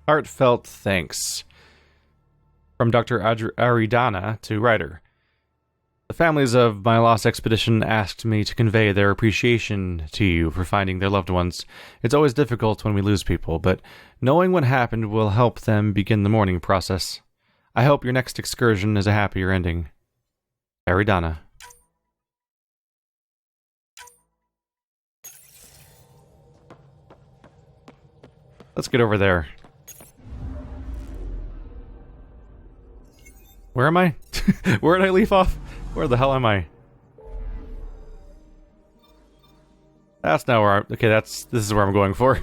Heartfelt thanks. From Dr. Aridana to writer. The families of my lost expedition asked me to convey their appreciation to you for finding their loved ones. It's always difficult when we lose people, but knowing what happened will help them begin the mourning process. I hope your next excursion is a happier ending. Aridana. Let's get over there. Where am I? Where did I leave off? Where the hell am I? That's not where okay, this is where I'm going for.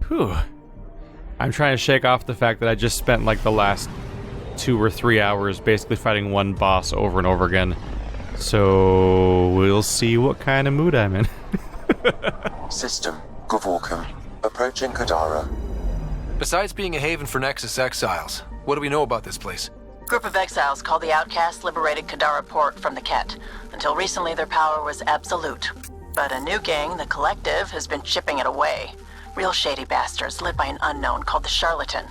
Whew. I'm trying to shake off the fact that I just spent like the last 2 or 3 hours basically fighting one boss over and over again. So we'll see what kind of mood I'm in. System, Gavorkum. Approaching Kadara. Besides being a haven for Nexus exiles, what do we know about this place? Group of exiles called the Outcasts liberated Kadara port from the Kett. Until recently, their power was absolute. But a new gang, the Collective, has been chipping it away. Real shady bastards led by an unknown called the Charlatan.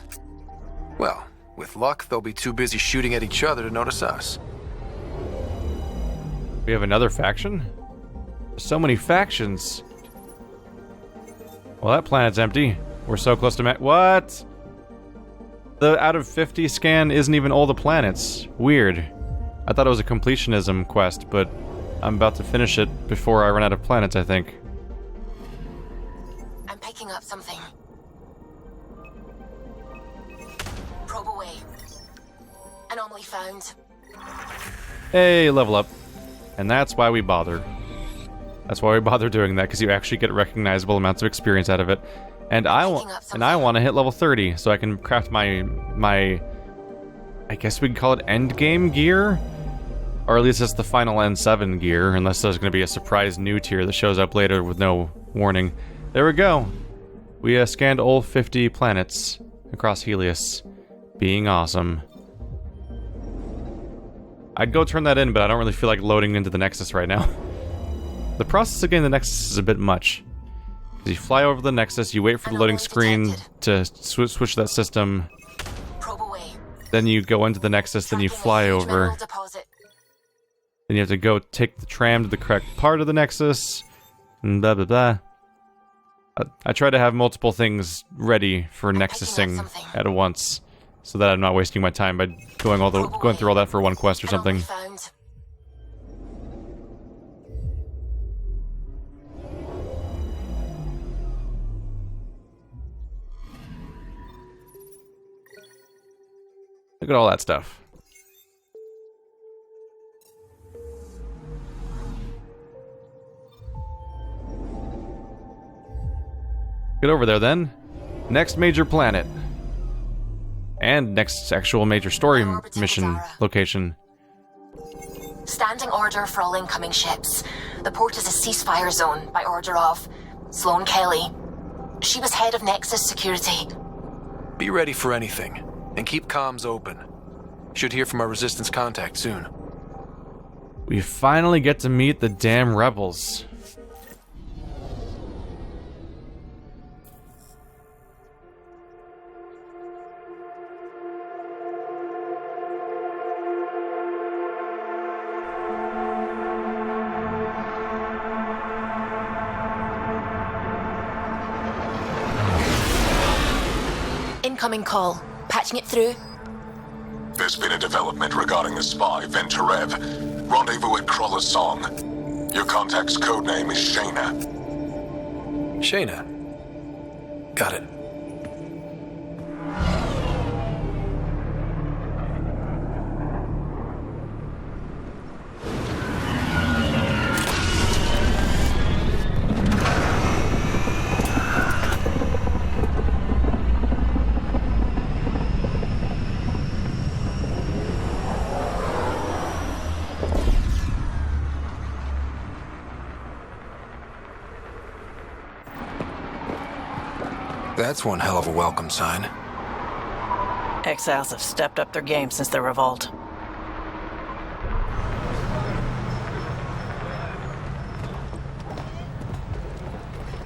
Well, with luck, they'll be too busy shooting at each other to notice us. We have another faction? So many factions. Well, that planet's empty. We're so close to what? The out of 50 scan isn't even all the planets. Weird. I thought it was a completionism quest, but I'm about to finish it before I run out of planets, I think. I'm picking up something. Probe away. Anomaly found. Hey, level up. And that's why we bother. That's why we bother doing that, because you actually get recognizable amounts of experience out of it. And I want to hit level 30 so I can craft my I guess we could call it end game gear, or at least it's the final N7 gear, unless there's going to be a surprise new tier that shows up later with no warning. There we go. We scanned all 50 planets across Helios, being awesome. I'd go turn that in, but I don't really feel like loading into the Nexus right now. The process of getting the Nexus is a bit much. You fly over the Nexus, you wait for the loading screen to switch that system. Then you go into the Nexus, then you fly over. Then you have to go take the tram to the correct part of the Nexus, and blah blah blah. I try to have multiple things ready for Nexusing at once, so that I'm not wasting my time by going through all that for one quest or something. Look at all that stuff. Get over there then. Next major planet. And next actual major story mission location. Standing order for all incoming ships. The port is a ceasefire zone by order of Sloane Kelly. She was head of Nexus security. Be ready for anything. And keep comms open. Should hear from our resistance contact soon. We finally get to meet the damn rebels. Incoming call. Patching it through. There's been a development regarding the spy, Venturev. Rendezvous at Kroller's Song. Your contact's codename is Shayna. Shayna. Got it. That's one hell of a welcome sign. Exiles have stepped up their game since the revolt.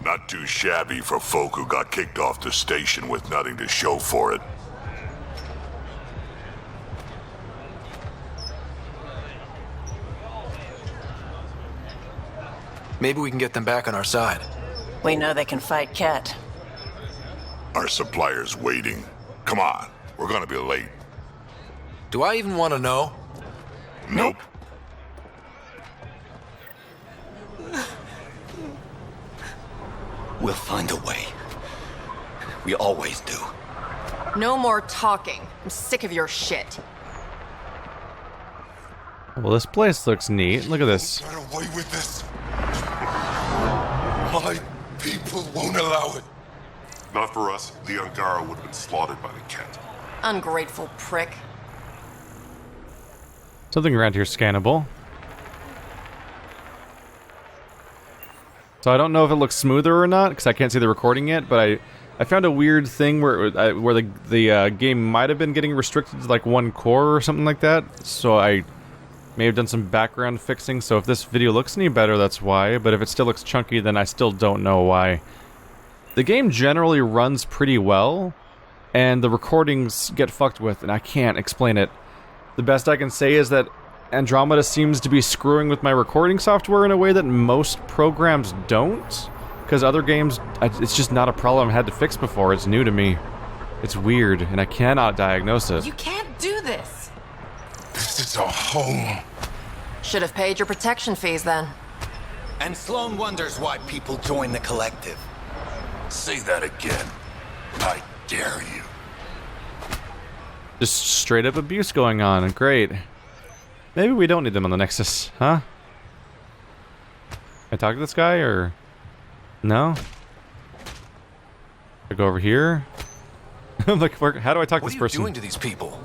Not too shabby for folk who got kicked off the station with nothing to show for it. Maybe we can get them back on our side. We know they can fight Kett. Our supplier's waiting. Come on, we're gonna be late. Do I even want to know? Nope. We'll find a way. We always do. No more talking. I'm sick of your shit. Well, this place looks neat. Look at this. Get away with this. My people won't allow it. Not for us. The Angara would have been slaughtered by the Kett. Ungrateful prick. Something around here scannable. So I don't know if it looks smoother or not, because I can't see the recording yet, but I found a weird thing where the game might have been getting restricted to like one core or something like that, so I may have done some background fixing, so if this video looks any better, that's why, but if it still looks chunky, then I still don't know why. The game generally runs pretty well, and the recordings get fucked with, and I can't explain it. The best I can say is that Andromeda seems to be screwing with my recording software in a way that most programs don't, because other games, it's just not a problem I had to fix before. It's new to me. It's weird, and I cannot diagnose it. You can't do this. This is a home. Should have paid your protection fees then. And Sloane wonders why people join the collective. Say that again. I dare you. Just straight up abuse going on, and great. Maybe we don't need them on the Nexus, huh? Can I talk to this guy, or... No? I go over here? I'm like, how do I talk to this person? What are you doing to these people?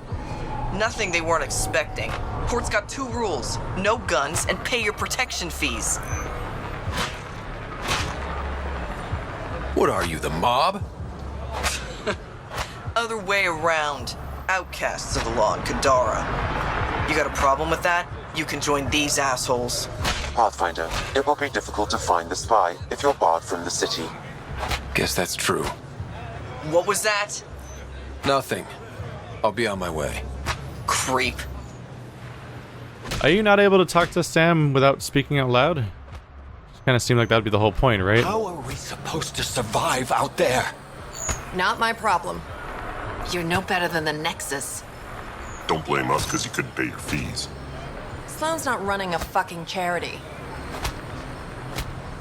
Nothing they weren't expecting. Port's got 2 rules. No guns and pay your protection fees. What are you, the mob? Other way around. Outcasts of the law in Kadara. You got a problem with that? You can join these assholes. Pathfinder, it will be difficult to find the spy if you're barred from the city. Guess that's true. What was that? Nothing. I'll be on my way. Creep. Are you not able to talk to Sam without speaking out loud? Kind of seemed like that'd be the whole point, right? How are we supposed to survive out there? Not my problem. You're no better than the Nexus. Don't blame us because you couldn't pay your fees. Sloane's not running a fucking charity.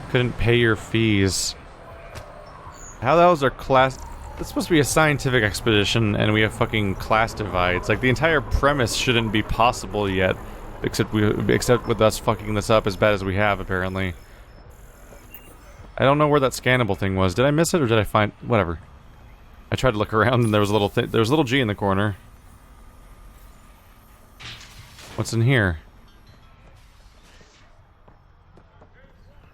Couldn't pay your fees. How the hell is our class... It's supposed to be a scientific expedition, and we have fucking class divides. Like, the entire premise shouldn't be possible yet. Except with us fucking this up as bad as we have, apparently. I don't know where that scannable thing was. Did I miss it, or did I find... Whatever. I tried to look around, and there was a little there was a little G in the corner. What's in here?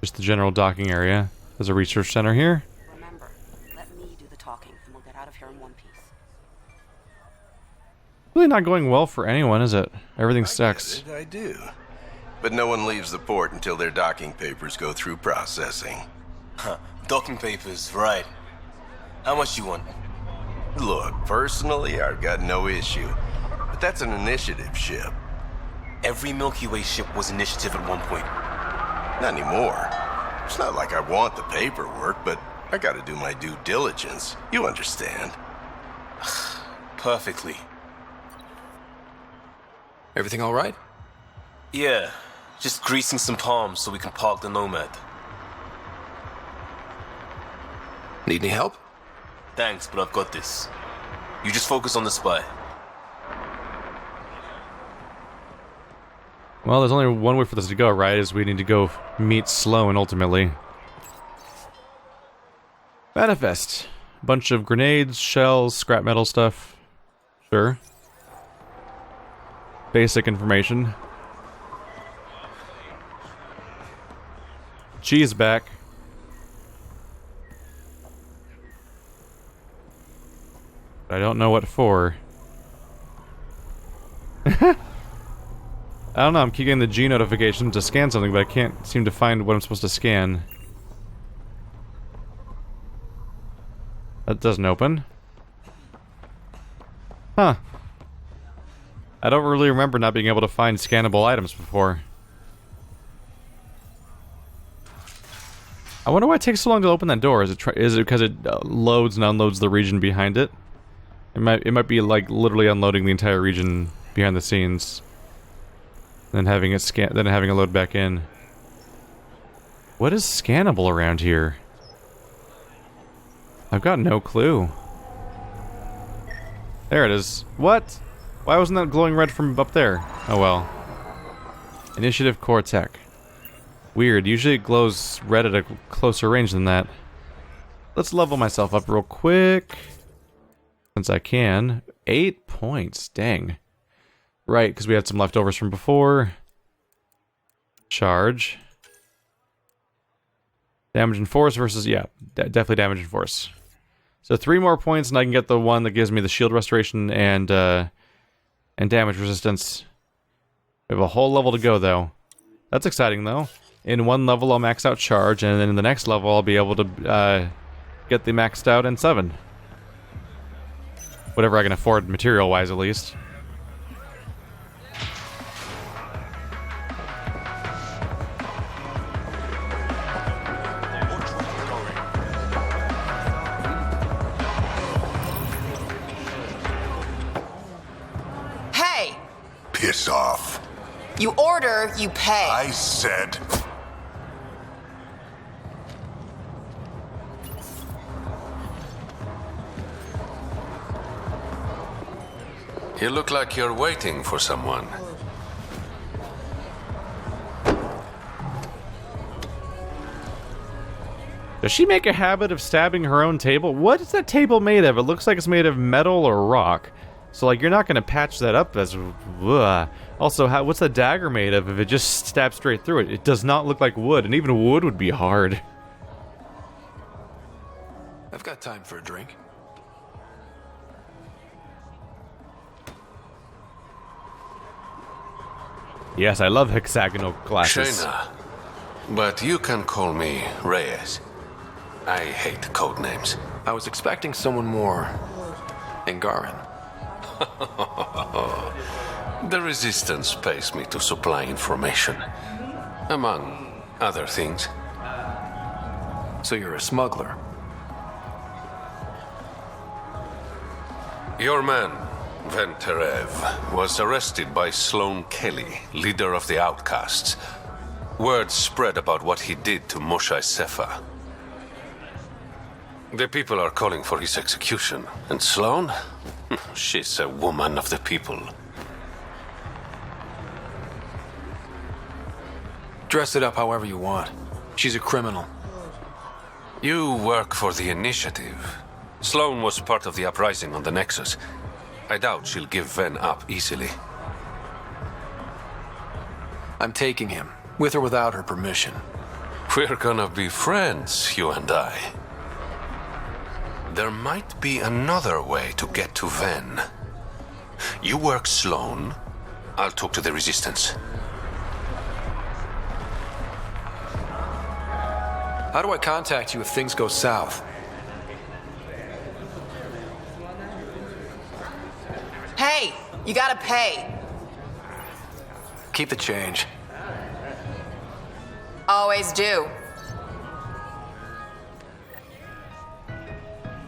Just the general docking area. There's a research center here. Remember, let me do the talking, and we'll get out of here in one piece. Really not going well for anyone, is it? Everything sucks. I do. But no one leaves the port until their docking papers go through processing. Huh. Docking papers, right. How much you want? Look, personally, I've got no issue. But that's an initiative ship. Every Milky Way ship was initiative at one point. Not anymore. It's not like I want the paperwork, but I gotta do my due diligence. You understand. Perfectly. Everything all right? Yeah, just greasing some palms so we can park the Nomad. Need any help? Thanks, but I've got this. You just focus on the spy. Well, there's only one way for this to go, right? Is we need to go meet Sloane, ultimately. Manifest. Bunch of grenades, shells, scrap metal stuff. Sure. Basic information. Cheese back. But I don't know what for. I don't know, I'm keep getting the G notification to scan something, but I can't seem to find what I'm supposed to scan. That doesn't open. Huh. I don't really remember not being able to find scannable items before. I wonder why it takes so long to open that door. Is it because it loads and unloads the region behind it? It might be like literally unloading the entire region behind the scenes, then having it load back in. What is scannable around here? I've got no clue. There it is. What? Why wasn't that glowing red from up there? Oh well. Initiative Core Tech. Weird. Usually it glows red at a closer range than that. Let's level myself up real quick. Since I can. 8 points. Dang. Right, because we had some leftovers from before. Charge. Damage and force versus... Yeah, definitely damage and force. So 3 more points and I can get the one that gives me the shield restoration and damage resistance. We have a whole level to go, though. That's exciting, though. In one level, I'll max out charge, and then in the next level, I'll be able to get the maxed out in 7. Whatever I can afford, material-wise, at least. Hey! Piss off. You order, you pay. I said... You look like you're waiting for someone. Does she make a habit of stabbing her own table? What is that table made of? It looks like it's made of metal or rock. So, like, you're not going to patch that up as... Ugh. Also, what's the dagger made of if it just stabs straight through it? It does not look like wood, and even wood would be hard. I've got time for a drink. Yes, I love hexagonal glasses. Shayna, but you can call me Reyes. I hate code names. I was expecting someone more Angaran. The Resistance pays me to supply information, among other things. So you're a smuggler? Your man, Venterev, was arrested by Sloane Kelly, leader of the Outcasts. Word spread about what he did to Moshe Sefa. The people are calling for his execution. And Sloane? She's a woman of the people. Dress it up however you want. She's a criminal. You work for the Initiative. Sloane was part of the uprising on the Nexus. I doubt she'll give Ven up easily. I'm taking him, with or without her permission. We're gonna be friends, you and I. There might be another way to get to Ven. You work Sloane, I'll talk to the Resistance. How do I contact you if things go south? Hey, you gotta pay. Keep the change. Always do.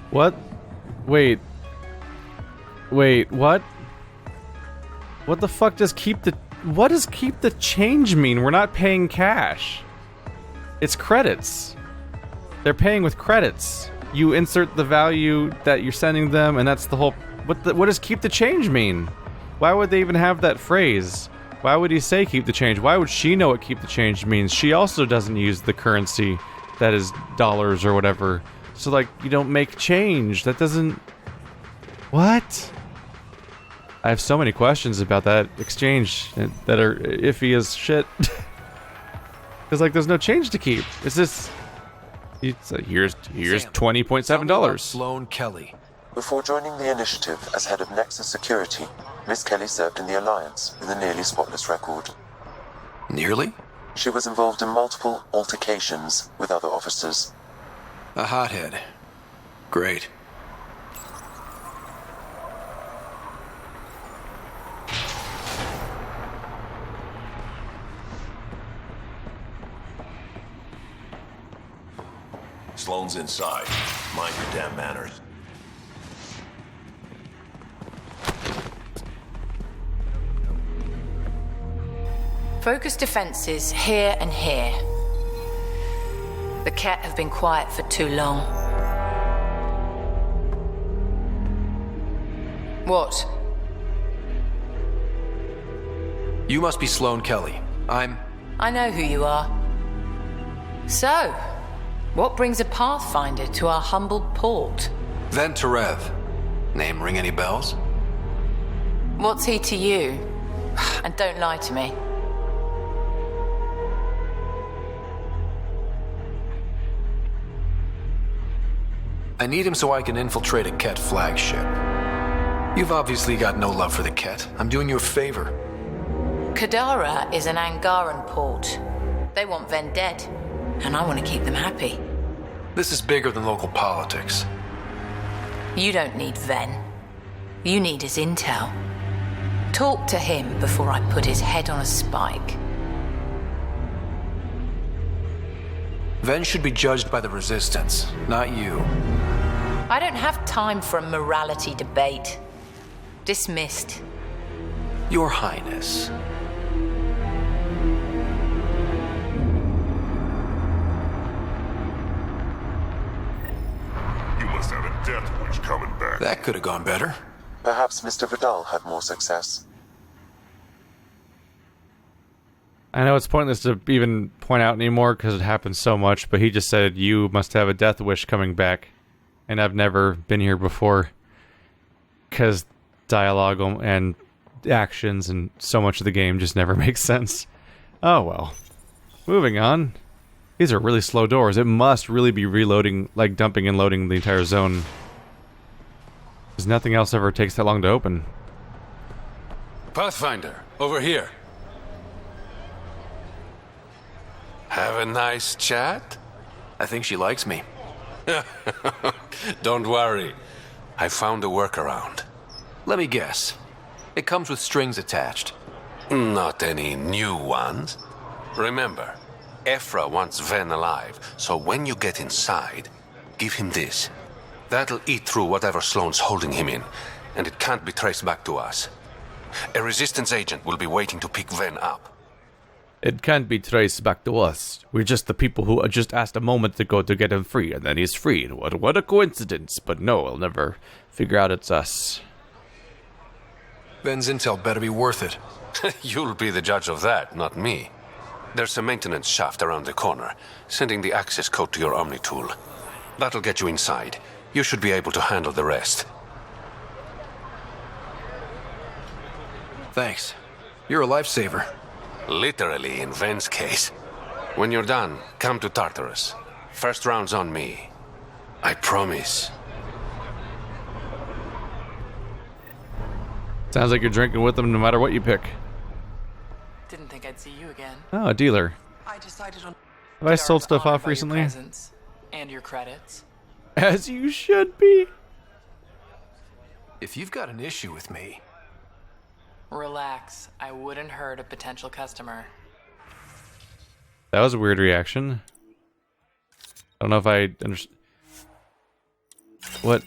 What? Wait, what? What the fuck does keep the... What does keep the change mean? We're not paying cash. It's credits. They're paying with credits. You insert the value that you're sending them, and that's the whole... What does keep the change mean? Why would they even have that phrase? Why would he say keep the change? Why would she know what keep the change means? She also doesn't use the currency that is dollars or whatever. So, like, you don't make change. That doesn't... What? I have so many questions about that exchange that are iffy as shit. Because, like, there's no change to keep. It's just... It's here's $20.7. Sloane Kelly. Before joining the Initiative as head of Nexus Security, Miss Kelly served in the Alliance with a nearly spotless record. Nearly? She was involved in multiple altercations with other officers. A hothead. Great. Who's inside? Mind your damn manners. Focus defenses here and here. The Kett have been quiet for too long. What? You must be Sloane Kelly. I know who you are. So, what brings a Pathfinder to our humble port? Venterev. Name ring any bells? What's he to you? And don't lie to me. I need him so I can infiltrate a Kett flagship. You've obviously got no love for the Kett. I'm doing you a favor. Kadara is an Angaran port. They want Ven dead, and I want to keep them happy. This is bigger than local politics. You don't need Ven. You need his intel. Talk to him before I put his head on a spike. Ven should be judged by the Resistance, not you. I don't have time for a morality debate. Dismissed. Your Highness. You must have a death wish coming back. That could have gone better. Perhaps Mr. Vidal had more success. I know it's pointless to even point out anymore because it happens so much, but he just said, you must have a death wish coming back. And I've never been here before. Because dialogue and actions and so much of the game just never makes sense. Oh well. Moving on. These are really slow doors. It must really be reloading, like dumping and loading the entire zone. Because nothing else ever takes that long to open. Pathfinder, over here. Have a nice chat? I think she likes me. Don't worry. I found a workaround. Let me guess. It comes with strings attached. Not any new ones. Remember, Ephra wants Ven alive, so when you get inside, give him this. That'll eat through whatever Sloane's holding him in, and it can't be traced back to us. A Resistance agent will be waiting to pick Ven up. It can't be traced back to us. We're just the people who just asked a moment ago to get him free, and then he's freed. What a coincidence. But no, we'll never figure out it's us. Ven's intel better be worth it. You'll be the judge of that, not me. There's a maintenance shaft around the corner, sending the access code to your Omni tool. That'll get you inside. You should be able to handle the rest. Thanks. You're a lifesaver. Literally, in Ven's case. When you're done, come to Tartarus. First round's on me. I promise. Sounds like you're drinking with them no matter what you pick. Didn't think I'd see you again. Oh, a dealer. I decided on. Have I sold stuff off recently? Your presence and your credits. As you should be. If you've got an issue with me... Relax. I wouldn't hurt a potential customer. That was a weird reaction. I don't know if I understand. What?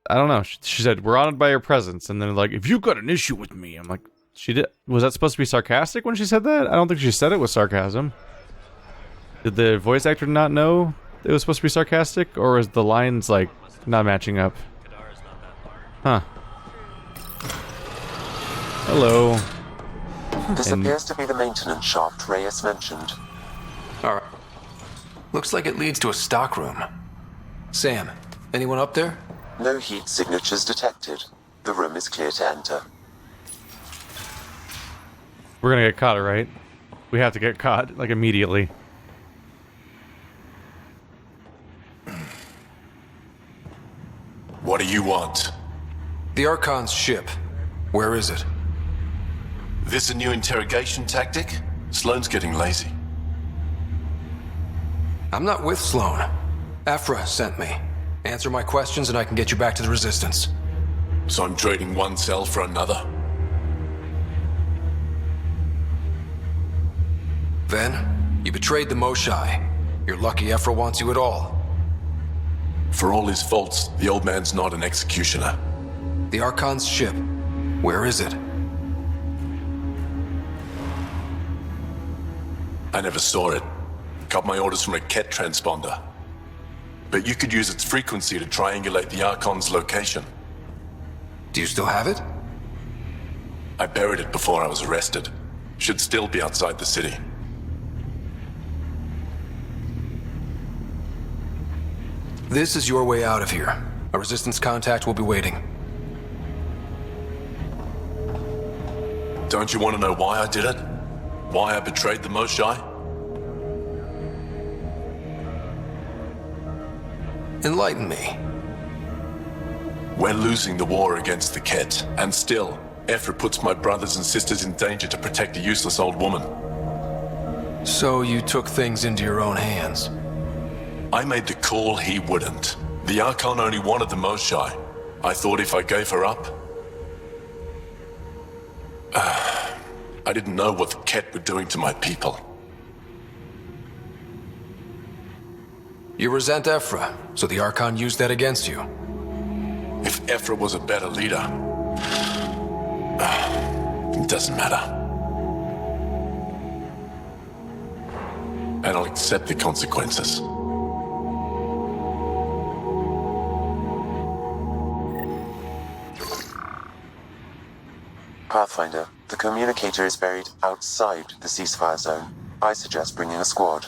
I don't know. She said, we're honored by your presence. And then like, if you've got an issue with me, I'm like, she did. Was that supposed to be sarcastic when she said that? I don't think she said it with sarcasm. Did the voice actor not know it was supposed to be sarcastic? Or is the lines like not matching up? Huh. Hello. This appears to be the maintenance shaft Reyes mentioned. Alright. Looks like it leads to a stockroom. Sam, anyone up there? No heat signatures detected. The room is clear to enter. We're gonna get caught, right? We have to get caught, like, immediately. What do you want? The Archon's ship. Where is it? This a new interrogation tactic? Sloane's getting lazy. I'm not with Sloane. Ephra sent me. Answer my questions and I can get you back to the Resistance. So I'm trading one cell for another? Then, you betrayed the Moshai. You're lucky Ephra wants you at all. For all his faults, the old man's not an executioner. The Archon's ship. Where is it? I never saw it. Got my orders from a Kett transponder. But you could use its frequency to triangulate the Archon's location. Do you still have it? I buried it before I was arrested. Should still be outside the city. This is your way out of here. A Resistance contact will be waiting. Don't you want to know why I did it? Why I betrayed the Moshae? Enlighten me. We're losing the war against the Kett, and still, Ephra puts my brothers and sisters in danger to protect a useless old woman. So you took things into your own hands? I made the call he wouldn't. The Archon only wanted the Moshae. I thought if I gave her up... I didn't know what the Kett were doing to my people. You resent Ephra, so the Archon used that against you. If Ephra was a better leader... it doesn't matter. And I'll accept the consequences. Pathfinder, the communicator is buried outside the ceasefire zone. I suggest bringing a squad.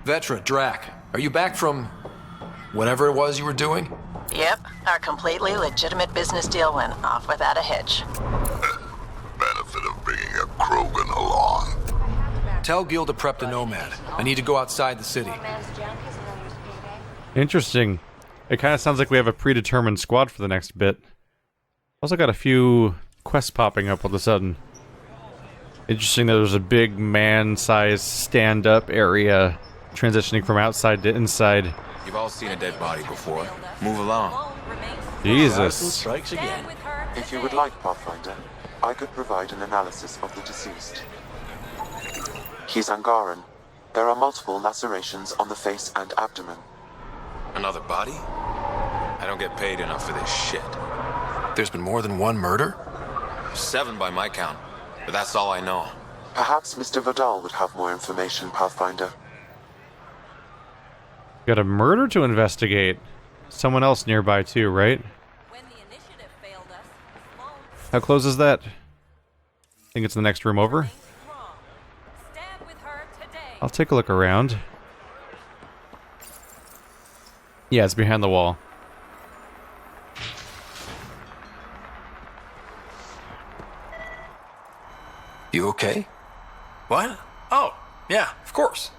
Vetra, Drac, are you back from... whatever it was you were doing? Yep, our completely legitimate business deal went off without a hitch. Benefit of bringing a Krogan along. Tell Gil to prep the Nomad. I need to go outside the city. Interesting. It kind of sounds like we have a predetermined squad for the next bit. Also got a few quests popping up all of a sudden. Interesting that there's a big man-sized stand-up area transitioning from outside to inside. You've all seen a dead body before. Move along. Jesus. Strikes again. If you would like, Pathfinder, I could provide an analysis of the deceased. He's Angaran. There are multiple lacerations on the face and abdomen. Another body? I don't get paid enough for this shit. There's been more than one murder? 7 by my count, but that's all I know. Perhaps Mr. Vidal would have more information, Pathfinder. Got a murder to investigate. Someone else nearby too, right? How close is that? I think it's the next room over. I'll take a look around. Yeah, it's behind the wall. You okay? What? Oh, yeah, of course.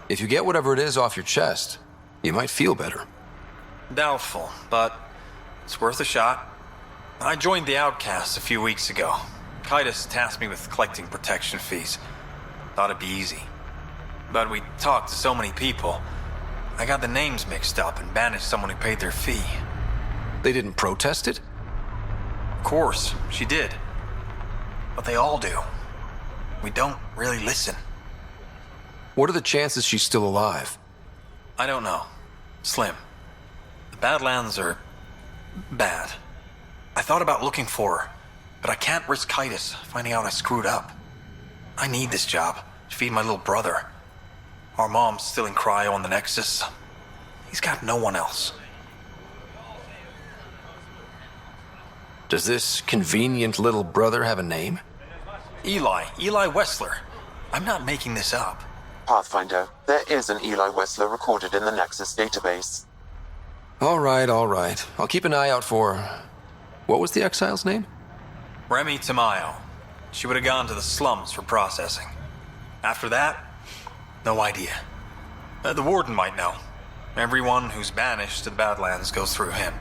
If you get whatever it is off your chest, you might feel better. Doubtful, but it's worth a shot. I joined the Outcasts a few weeks ago. Titus tasked me with collecting protection fees. Thought it'd be easy. But we talked to so many people, I got the names mixed up and banished someone who paid their fee. They didn't protest it? Of course, she did. But they all do. We don't really listen. What are the chances she's still alive? I don't know. Slim. The Badlands are... bad. I thought about looking for her, but I can't risk Titus finding out I screwed up. I need this job to feed my little brother. Our mom's still in cryo on the Nexus. He's got no one else. Does this convenient little brother have a name? Eli Wessler. I'm not making this up. Pathfinder, there is an Eli Wessler recorded in the Nexus database. All right. I'll keep an eye out for... What was the exile's name? Remy Tamayo. She would have gone to the slums for processing. After that, no idea. The warden might know. Everyone who's banished to the Badlands goes through him.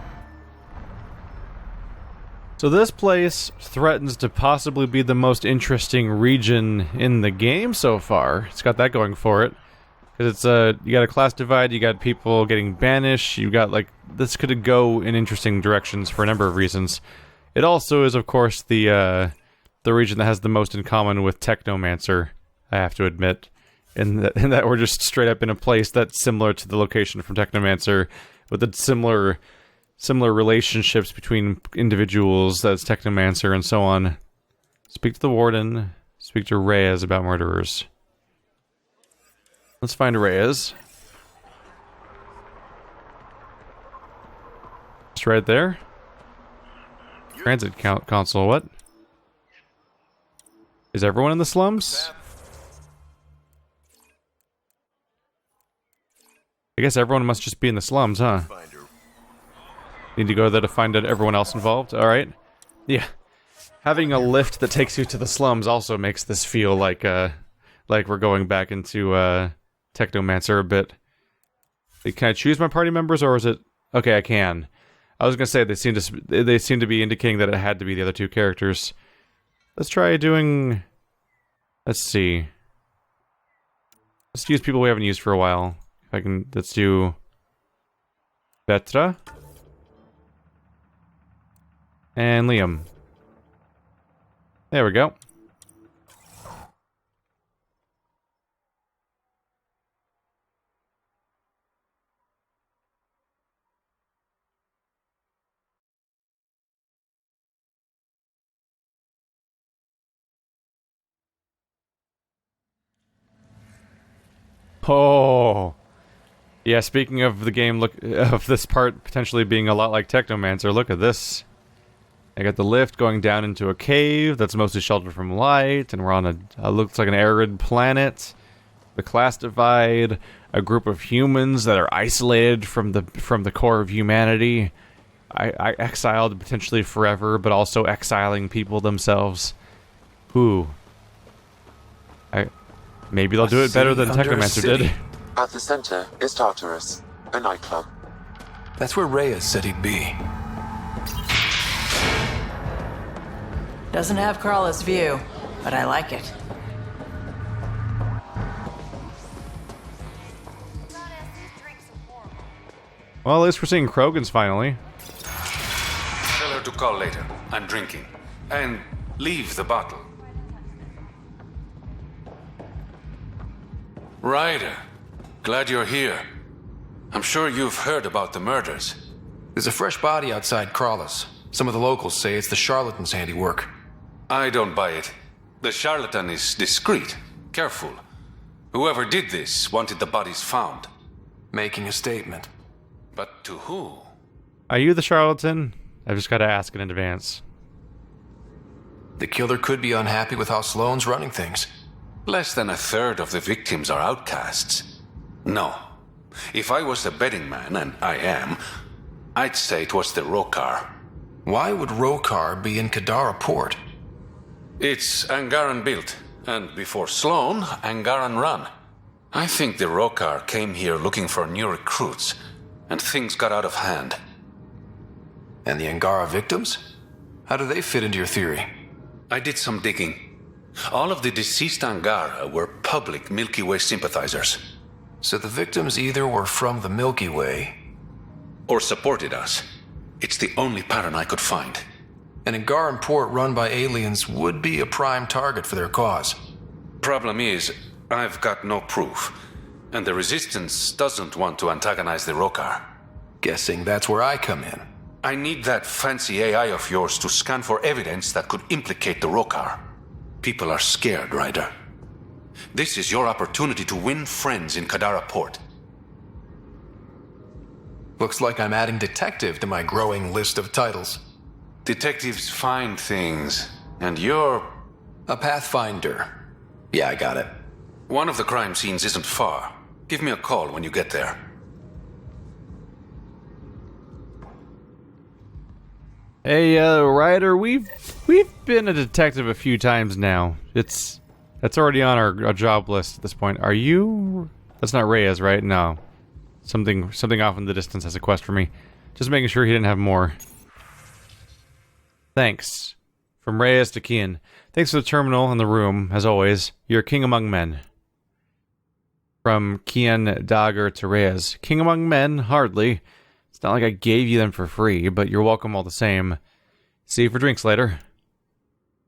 So this place threatens to possibly be the most interesting region in the game so far. It's got that going for it. Because it's you got a class divide, you got people getting banished, you got like, this could go in interesting directions for a number of reasons. It also is, of course, the region that has the most in common with Technomancer, I have to admit. in that we're just straight up in a place that's similar to the location from Technomancer, with the similar relationships between individuals that's Technomancer and so on. Speak to the warden. Speak to Reyes about murderers. Let's find Reyes. It's right there. Transit console, what? Is everyone in the slums? I guess everyone must just be in the slums, huh? Need to go there to find out everyone else involved? Alright. Yeah. Having a lift that takes you to the slums also makes this feel like we're going back into Technomancer a bit. Can I choose my party members, or is it... Okay, I can. I was gonna say they seem to be indicating that it had to be the other two characters. Let's try doing... Let's see. Let's use people we haven't used for a while. If I can... Let's do... Petra. And Liam. There we go. Oh, yeah. Speaking of the game, look of this part potentially being a lot like Technomancer. Look at this. I got the lift going down into a cave that's mostly sheltered from light, and we're on a looks like an arid planet. The class divide, a group of humans that are isolated from the core of humanity. I exiled potentially forever, but also exiling people themselves. Who? Maybe they'll do it better than Technomancer did. At the center is Tartarus, a nightclub. That's where Reyes said he'd be. Doesn't have Carla's view, but I like it. Well, at least we're seeing Krogan's finally. Tell her to call later. I'm drinking. And leave the bottle. Ryder, glad you're here. I'm sure you've heard about the murders. There's a fresh body outside Crawlers. Some of the locals say it's the charlatan's handiwork. I don't buy it. The charlatan is discreet, careful. Whoever did this wanted the bodies found. Making a statement. But to who? Are you the charlatan? I've just got to ask in advance. The killer could be unhappy with how Sloane's running things. Less than a third of the victims are outcasts. No. If I was a betting man, and I am, I'd say it was the Rokar. Why would Rokar be in Kadara port? It's Angaran built, and before Sloane, Angaran run. I think the Rokar came here looking for new recruits, and things got out of hand. And the Angara victims? How do they fit into your theory? I did some digging. All of the deceased Angara were public Milky Way sympathizers. So the victims either were from the Milky Way... or supported us. It's the only pattern I could find. An Angaran port run by aliens would be a prime target for their cause. Problem is, I've got no proof. And the Resistance doesn't want to antagonize the Rokar. Guessing that's where I come in. I need that fancy AI of yours to scan for evidence that could implicate the Rokar. People are scared, Ryder. This is your opportunity to win friends in Kadara Port. Looks like I'm adding detective to my growing list of titles. Detectives find things, and you're... a Pathfinder. Yeah, I got it. One of the crime scenes isn't far. Give me a call when you get there. Hey, Ryder, we've been a detective a few times now. That's already on our job list at this point. Are you? That's not Reyes, right? No. Something off in the distance has a quest for me. Just making sure he didn't have more. Thanks. From Reyes to Kian. Thanks for the terminal and the room, as always. You're king among men. From Kian Dagger to Reyes. King among men? Hardly. It's not like I gave you them for free, but you're welcome all the same. See you for drinks later.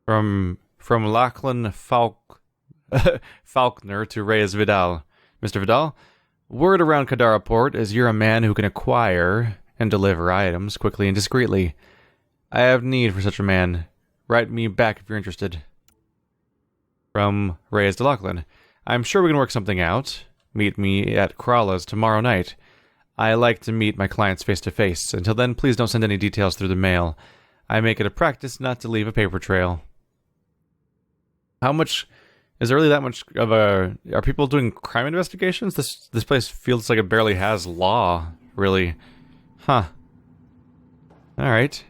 From Lachlan Falconer to Reyes Vidal. Mr. Vidal, word around Kadara Port is you're a man who can acquire and deliver items quickly and discreetly. I have need for such a man. Write me back if you're interested. From Reyes de Lachlan. I'm sure we can work something out. Meet me at Krala's tomorrow night. I like to meet my clients face to face. Until then, please don't send any details through the mail. I make it a practice not to leave a paper trail. How much... Is there really that much of a... Are people doing crime investigations? This place feels like it barely has law, really. Huh. Alright.